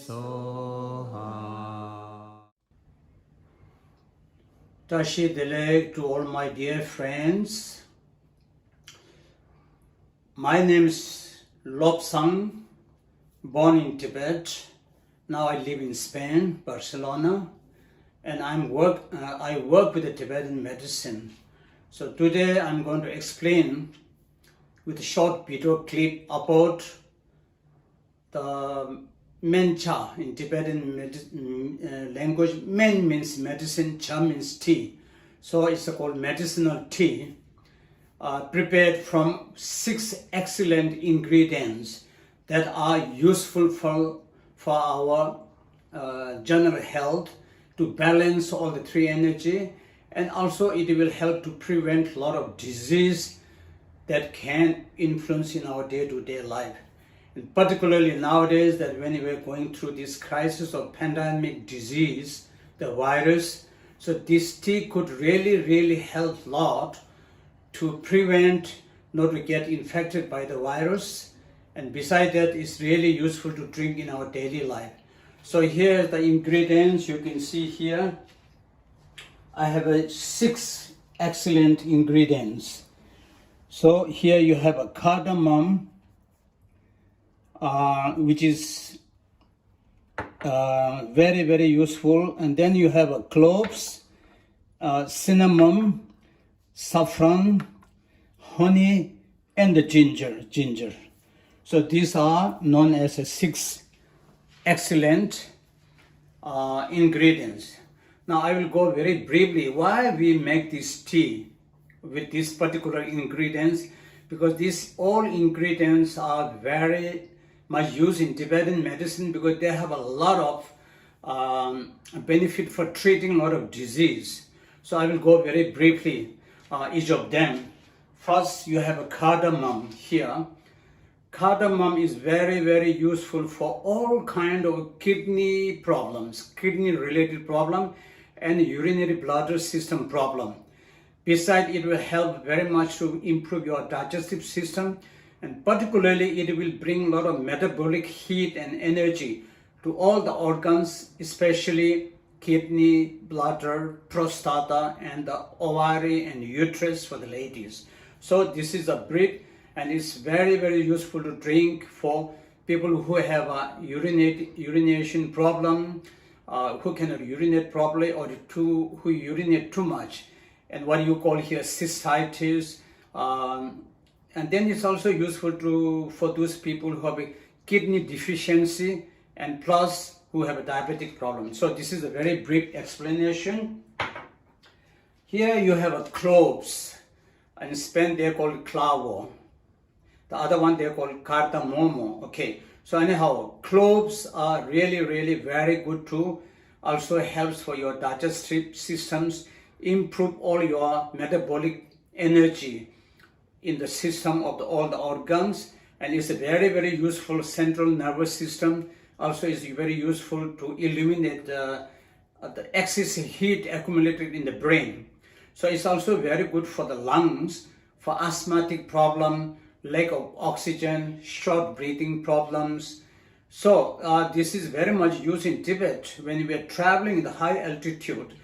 Soha. Tashi Dilek to all my dear friends. My name is Lobsang, born in Tibet. Now I live in Spain, Barcelona, and I work with the Tibetan medicine. So today I'm going to explain with a short video clip about the mencha in Tibetan language. Men means medicine, cha means tea. So it's called medicinal tea, prepared from 6 excellent ingredients that are useful for our general health, to balance all the 3 energy, and also it will help to prevent a lot of disease that can influence in our day-to-day life. And particularly nowadays, that when we are going through this crisis of pandemic disease, the virus, so this tea could really help a lot to prevent not to get infected by the virus. And besides that, it's really useful to drink in our daily life. So here are the ingredients. You can see here I have 6 excellent ingredients. So here you have a cardamom, which is very useful, and then you have a cloves, cinnamon, saffron, honey, and the ginger. So these are known as 6 excellent ingredients. Now I will go very briefly why we make this tea with these particular ingredients, because these all ingredients are very much used in Tibetan medicine, because they have a lot of benefit for treating a lot of disease. So I will go very briefly each of them. First, you have a cardamom here. Cardamom is very useful for all kind of kidney problems, kidney related problem, and urinary bladder system problem. Besides, it will help very much to improve your digestive system, and particularly it will bring a lot of metabolic heat and energy to all the organs, especially kidney, bladder, prostata, and the ovary and uterus for the ladies. So this is a brief, and it's very useful to drink for people who have a urination problem, who cannot urinate properly, or who urinate too much, and what you call here cystitis. And then it's also useful for those people who have a kidney deficiency, and plus who have a diabetic problem. So this is a very brief explanation. Here you have a cloves. In Spain they call it clavo. The other one they call cardamomo. Okay. So anyhow, cloves are really very good too. Also helps for your digestive systems, improve all your metabolic energy in the system of all the organs, and it's a very useful central nervous system. Also is very useful to eliminate the excess heat accumulated in the brain. So it's also very good for the lungs, for asthmatic problem, lack of oxygen, short breathing problems. So this is very much used in Tibet. When we are traveling in the high altitude,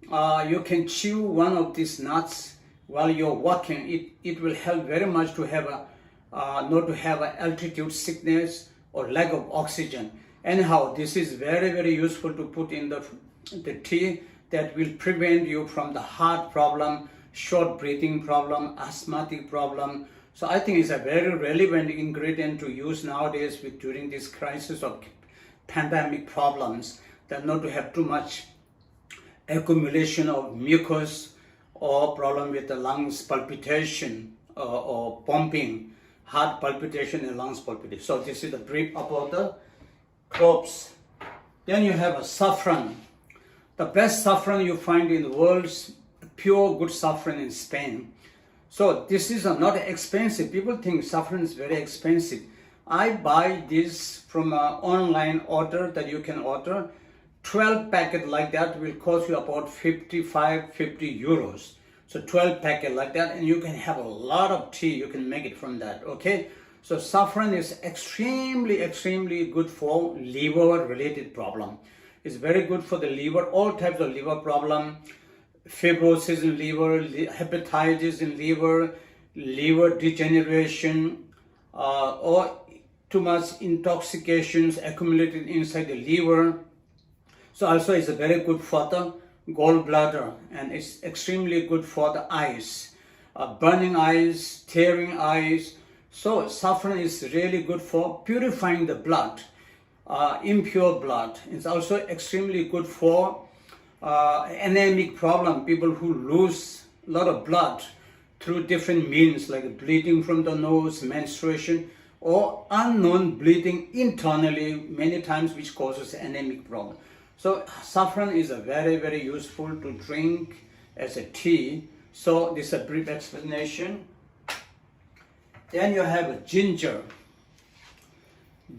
you can chew one of these nuts while you're walking. It will help very much to have not to have an altitude sickness or lack of oxygen. Anyhow, this is very useful to put in the tea, that will prevent you from the heart problem, short breathing problem, asthmatic problem. So I think it's a very relevant ingredient to use nowadays during this crisis of pandemic problems, that not to have too much accumulation of mucus or problem with the lungs palpitation or pumping, heart palpitation and lungs palpitation. So this is the brief about the cloves. Then you have a saffron. The best saffron you find in the world is pure good saffron in Spain. So this is not expensive. People think saffron is very expensive. I buy this from an online order that you can order. 12 packet like that will cost you about 50 euros. So 12 packet like that, and you can have a lot of tea. You can make it from that. Okay. So saffron is extremely good for liver related problem. It's very good for the liver, all types of liver problem, fibrosis in liver, hepatitis in liver, liver degeneration, or too much intoxications accumulated inside the liver. So also it's very good for the gallbladder, and it's extremely good for the eyes, burning eyes, tearing eyes. So saffron is really good for purifying the blood, impure blood. It's also extremely good for anemic problem, people who lose a lot of blood through different means like bleeding from the nose, menstruation, or unknown bleeding internally many times, which causes anemic problem. So saffron is a very useful to drink as a tea. So this is a brief explanation. Then you have ginger.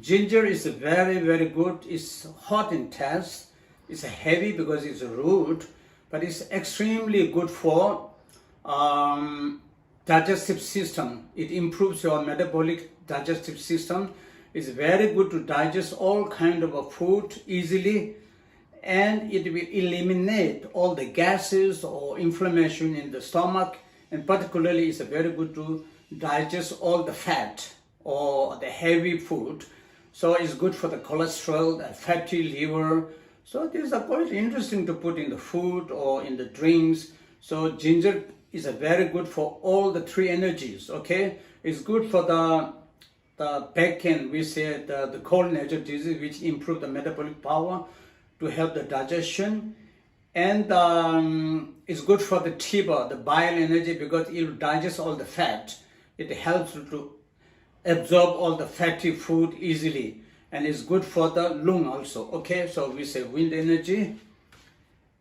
Ginger is very good. It's hot in taste. It's heavy because it's a root, but it's extremely good for digestive system. It improves your metabolic digestive system. It's very good to digest all kind of food easily, and it will eliminate all the gases or inflammation in the stomach, and particularly it's very good to digest all the fat or the heavy food. So it's good for the cholesterol, the fatty liver. So these are quite interesting to put in the food or in the drinks. So ginger is a very good for all the three energies. Okay, it's good for the back end, we say the cold nature disease, which improve the metabolic power to help the digestion, and it's good for the TIBA, the bile energy, because it will digest all the fat. It helps to absorb all the fatty food easily, and it's good for the lung also. Okay, so we say wind energy.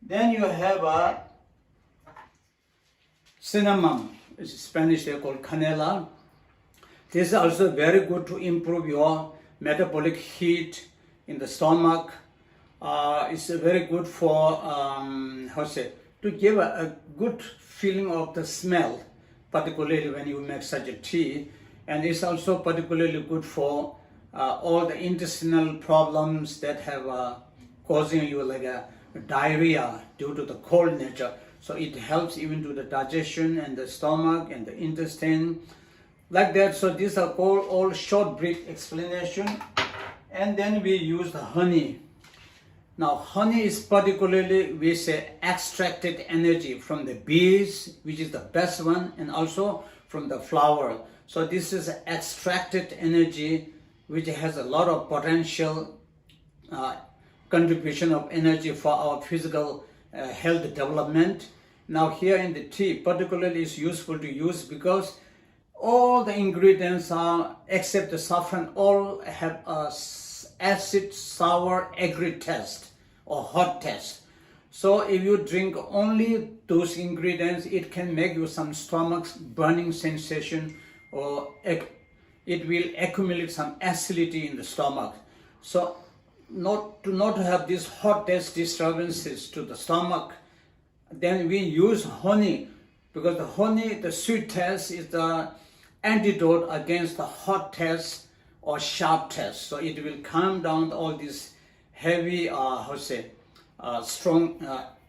Then you have a cinnamon. In Spanish they call canela. This is also very good to improve your metabolic heat in the stomach. It's very good for to give a good feeling of the smell, particularly when you make such a tea. And it's also particularly good for all the intestinal problems that have causing you like a diarrhea due to the cold nature. So it helps even to the digestion and the stomach and the intestine, like that. So these are all short brief explanation. And then we use the honey. Now honey is particularly, we say, extracted energy from the bees, which is the best one, and also from the flower. So this is extracted energy which has a lot of potential contribution of energy for our physical health development. Now here in the tea particularly is useful to use because all the ingredients are, except the saffron, all have a acid, sour, acrid taste or hot taste. So if you drink only those ingredients, it can make you some stomach burning sensation, or it will accumulate some acidity in the stomach. So not have these hot taste disturbances to the stomach, then we use honey, because the honey, the sweet taste, is the antidote against the hot taste or sharp taste. So it will calm down all these heavy, strong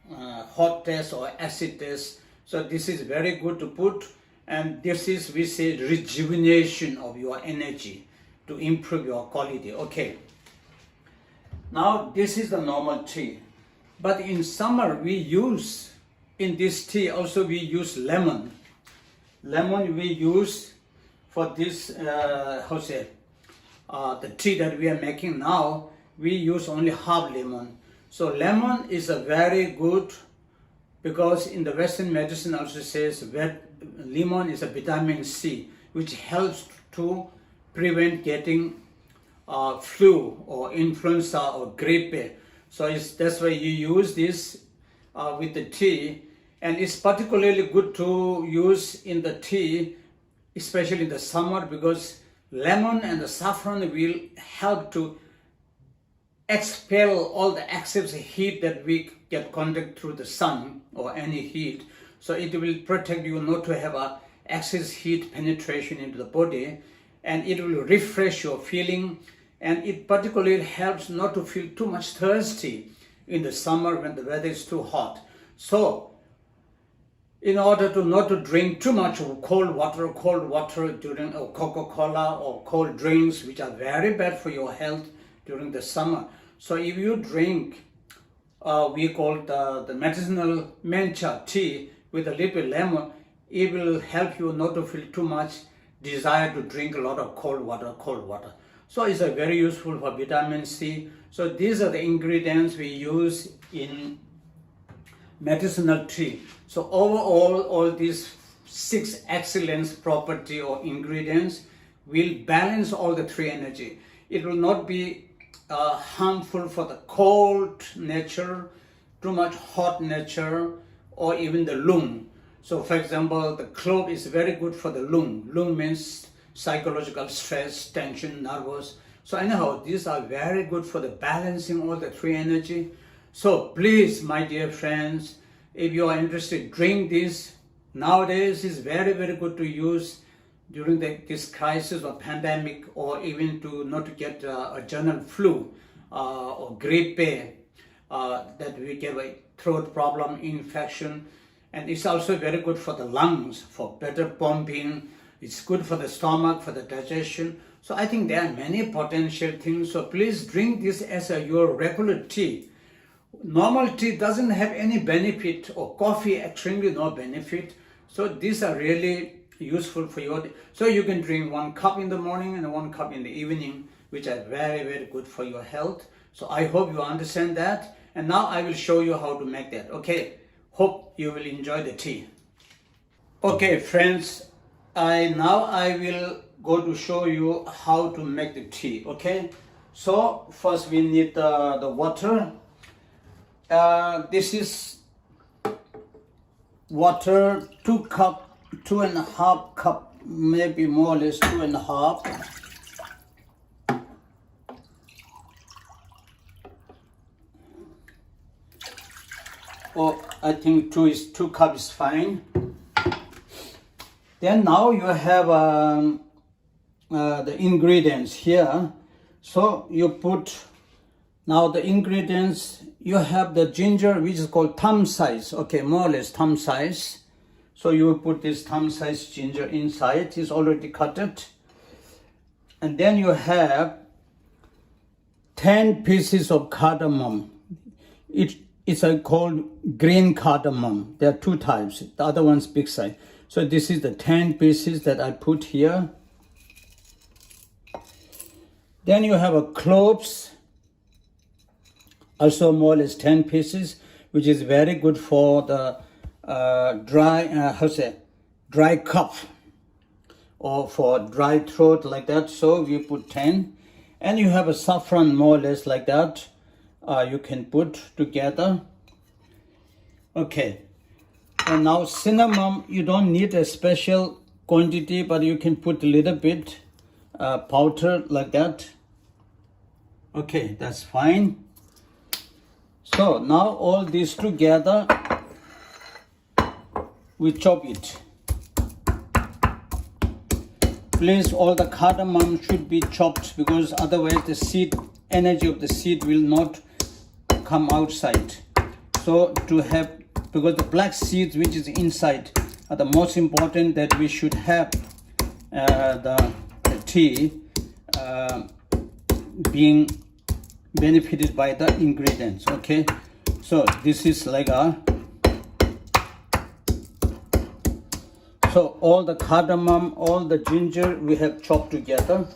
hot taste or acid taste. So this is very good to put, and this is, we say, rejuvenation of your energy to improve your quality. Okay. Now this is the normal tea, but in summer we use, in this tea also we use lemon. Lemon we use for this, the tea that we are making now, we use only half lemon. So lemon is a very good, because in the Western medicine also says that lemon is a vitamin C, which helps to prevent getting flu or influenza or grippe. So that's why you use this with the tea, and it's particularly good to use in the tea, especially in the summer, because lemon and the saffron will help to expel all the excess heat that we get contact through the sun or any heat. So it will protect you not to have a excess heat penetration into the body, and it will refresh your feeling, and it particularly helps not to feel too much thirsty in the summer when the weather is too hot. So in order to not to drink too much of cold water during Coca-Cola or cold drinks, which are very bad for your health during the summer. So if you drink, we call the medicinal matcha tea with a little lemon, it will help you not to feel too much desire to drink a lot of cold water. So it's a very useful for vitamin C. So these are the ingredients we use in medicinal tea. So overall, all these 6 excellent property or ingredients will balance all the 3 energy. It will not be harmful for the cold nature, too much hot nature, or even the lung. So for example, the clove is very good for the lung. Lung means psychological stress, tension, nervous. So anyhow, these are very good for the balancing all the 3 energy. So please, my dear friends, if you are interested, drink this. Nowadays, it's very, very good to use during this crisis or pandemic, or even to not to get a general flu or grippe, that we get a throat problem, infection. And it's also very good for the lungs, for better pumping. It's good for the stomach, for the digestion. So I think there are many potential things. So please drink this as your regular tea. Normal tea doesn't have any benefit, or coffee extremely no benefit. So these are really useful for you. So you can drink 1 cup in the morning and 1 cup in the evening, which are very, very good for your health. So I hope you understand that. And now I will show you how to make that. Okay. Hope you will enjoy the tea. Okay, friends, now I will go to show you how to make the tea. Okay, so first we need the water. This is water, 2 cup, 2.5 cup, maybe more or less 2.5. Or I think 2 cups is fine. Then now you have the ingredients here. So you put now the ingredients. You have the ginger, which is called thumb size. Okay, more or less thumb size. So you put this thumb size ginger inside. It's already cutted. And then you have 10 pieces of cardamom. It's called green cardamom. There are 2 types. The other one's big size. So this is the 10 pieces that I put here. Then you have a cloves, also more or less 10 pieces, which is very good for the dry cough or for dry throat like that. So we put 10. And you have a saffron more or less like that. You can put together. Okay, and now cinnamon, you don't need a special quantity, but you can put a little bit powder like that. Okay, that's fine. So now all these together, we chop it. Please, all the cardamom should be chopped, because otherwise the seed, energy of the seed will not come outside. So because the black seeds which is inside are the most important, that we should have the tea being benefited by the ingredients. Okay, so this is like so all the cardamom, all the ginger we have chopped together.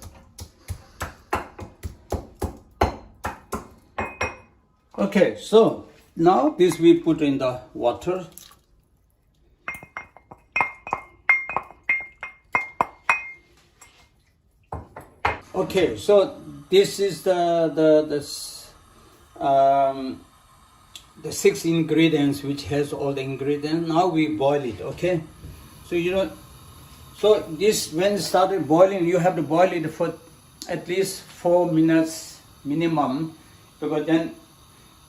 Okay, so now this we put in the water. Okay, so this is the 6 ingredients, which has all the ingredients. Now we boil it. Okay, so this, when it started boiling, you have to boil it for at least 4 minutes minimum, because then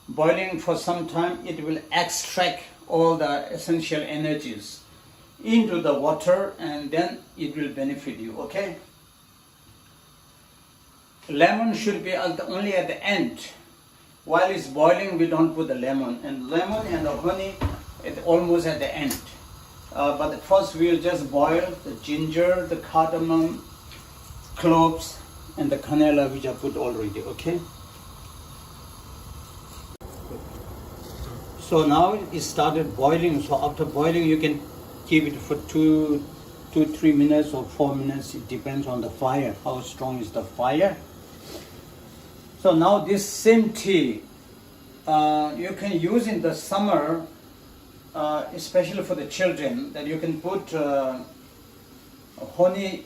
boiling for some time, it will extract all the essential energies into the water, and then it will benefit you. Okay, lemon should be only at the end. While it's boiling, we don't put the lemon. And lemon and the honey is almost at the end. But first we'll just boil the ginger, the cardamom, cloves, and the cannella which I put already, okay? So now it started boiling. So after boiling, you can keep it for 3 minutes or 4 minutes. It depends on the fire, how strong is the fire. So now this same tea, you can use in the summer, especially for the children, that you can put honey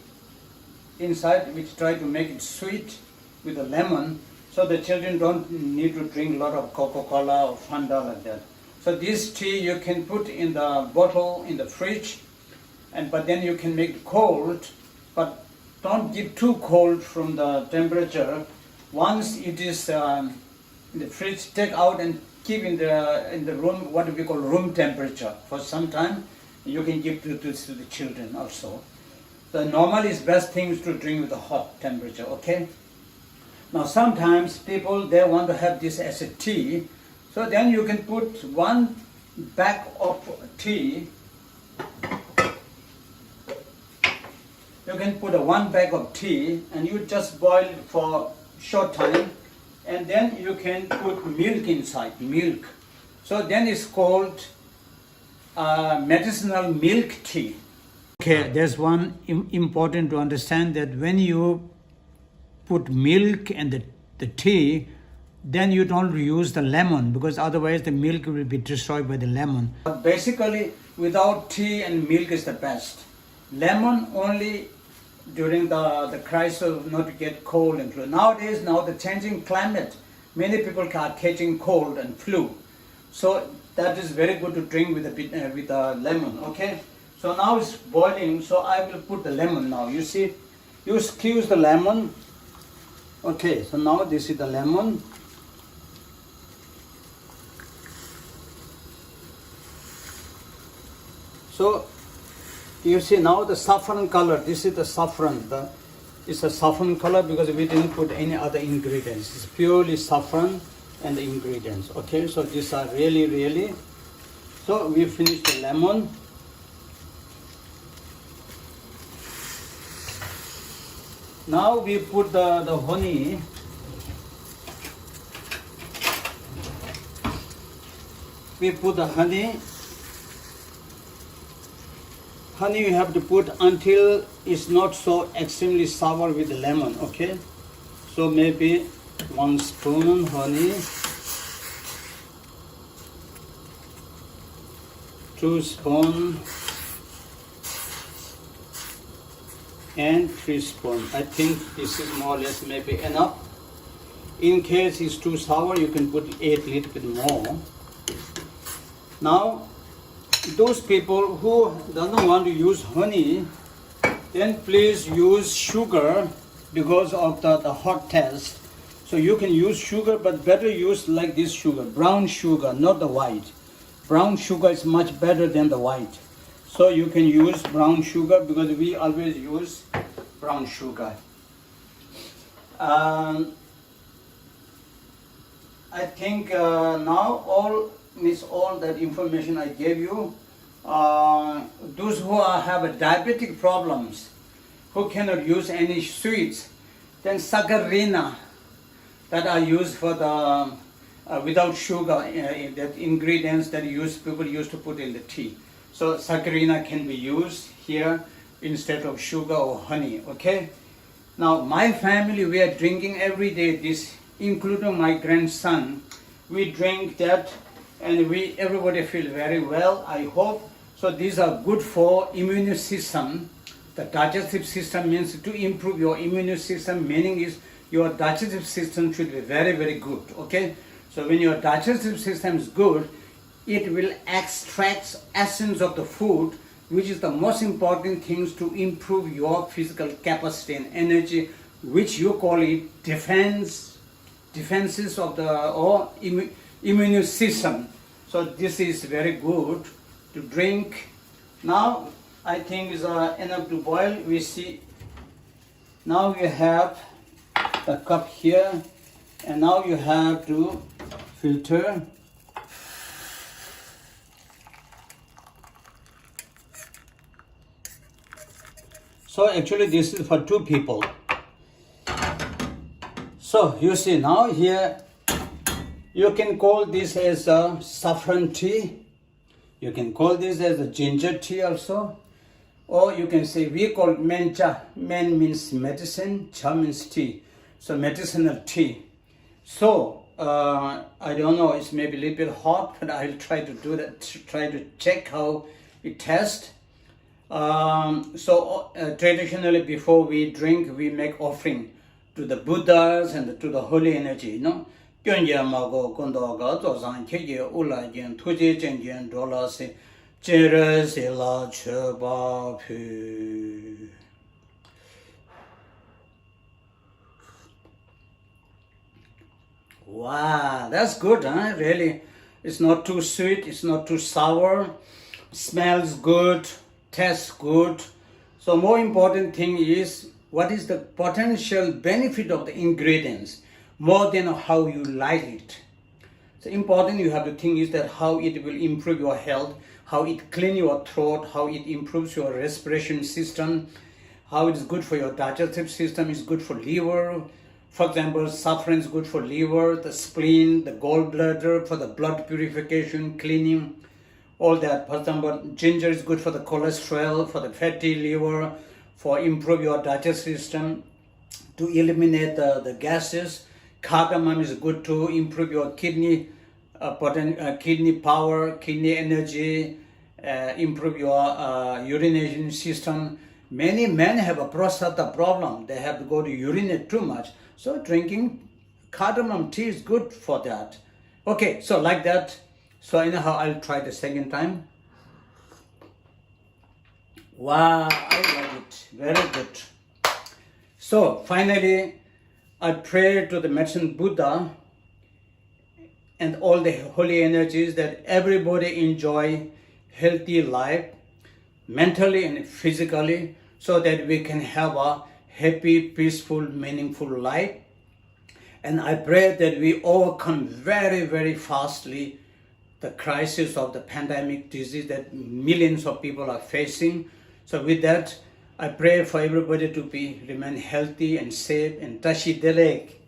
inside, which try to make it sweet with the lemon, so the children don't need to drink a lot of Coca-Cola or Fanta like that. So this tea you can put in the bottle in the fridge, but then you can make it cold, but don't give too cold from the temperature. Once it is in the fridge, take out and keep in the room, what we call room temperature, for some time. You can give to the children also. The normally is best things to drink with a hot temperature, okay? Now sometimes people, they want to have this as a tea, so then you can put 1 bag of tea. You can put 1 bag of tea and you just boil it for short time, and then you can put milk inside, milk. So then it's called medicinal milk tea. Okay, there's one important to understand, that when you put milk and the tea, then you don't use the lemon, because otherwise the milk will be destroyed by the lemon. But basically, without tea and milk is the best. Lemon only during the crisis of not to get cold and flu. Nowadays, now the changing climate, many people are catching cold and flu. So that is very good to drink with a lemon, okay? So now it's boiling, so I will put the lemon now. You see, you squeeze the lemon. Okay, so now this is the lemon. So you see now the saffron color, this is the saffron. It's a saffron color because we didn't put any other ingredients. It's purely saffron and the ingredients. Okay, so these are really, so we finished the lemon. Now we put the honey. We put the honey. Honey you have to put until it's not so extremely sour with the lemon, okay? So maybe 1 spoon honey, 2 spoons, and 3 spoons. I think this is more or less maybe enough. In case it's too sour, you can put a little bit more. Now, those people who doesn't want to use honey, then please use sugar because of the hot taste. So you can use sugar, but better use like this sugar, brown sugar, not the white. Brown sugar is much better than the white. So you can use brown sugar because we always use brown sugar. I think now all that information I gave you. Those who have a diabetic problems, who cannot use any sweets, then saccharina that are used for the without sugar, that ingredients that people used to put in the tea. So saccharina can be used here instead of sugar or honey, okay? Now my family, we are drinking every day this, including my grandson. We drink that and everybody feel very well, I hope. So these are good for immune system. The digestive system means to improve your immune system, meaning is your digestive system should be very good, okay? So when your digestive system is good, it will extract essence of the food, which is the most important things to improve your physical capacity and energy, which you call it defenses of the immune system. So this is very good to drink. Now I think is enough to boil. We see now we have the cup here, and now you have to filter. So actually this is for 2 people. So you see now here, you can call this as a saffron tea. You can call this as a ginger tea also. Or you can say, we call men cha. Men means medicine, cha means tea. So medicinal tea. So I don't know, it's maybe a little bit hot, but I'll try to do that, try to check how it tastes. Traditionally before we drink, we make offering to the Buddhas and to the holy energy, you know. Wow, that's good, huh? Really, it's not too sweet, it's not too sour, smells good, tastes good. So more important thing is, what is the potential benefit of the ingredients more than how you like it. So important you have to think is that how it will improve your health, how it clean your throat, how it improves your respiration system, how it is good for your digestive system, is good for liver. For example, saffron is good for liver, the spleen, the gallbladder, for the blood purification, cleaning, all that. For example, ginger is good for the cholesterol, for the fatty liver, for improve your digestive system, to eliminate the gases. Cardamom is good to improve your kidney kidney power, kidney energy, improve your urination system. Many men have a prostate problem. They have to go to urinate too much. So drinking cardamom tea is good for that. Okay, so like that. So anyhow, I'll try the second time. Wow, I like it. Very good. So finally, I pray to the medicine Buddha and all the holy energies that everybody enjoy healthy life, mentally and physically, so that we can have a happy, peaceful, meaningful life. And I pray that we overcome very, very fastly the crisis of the pandemic disease that millions of people are facing. So with that, I pray for everybody to remain healthy and safe and tashi delek.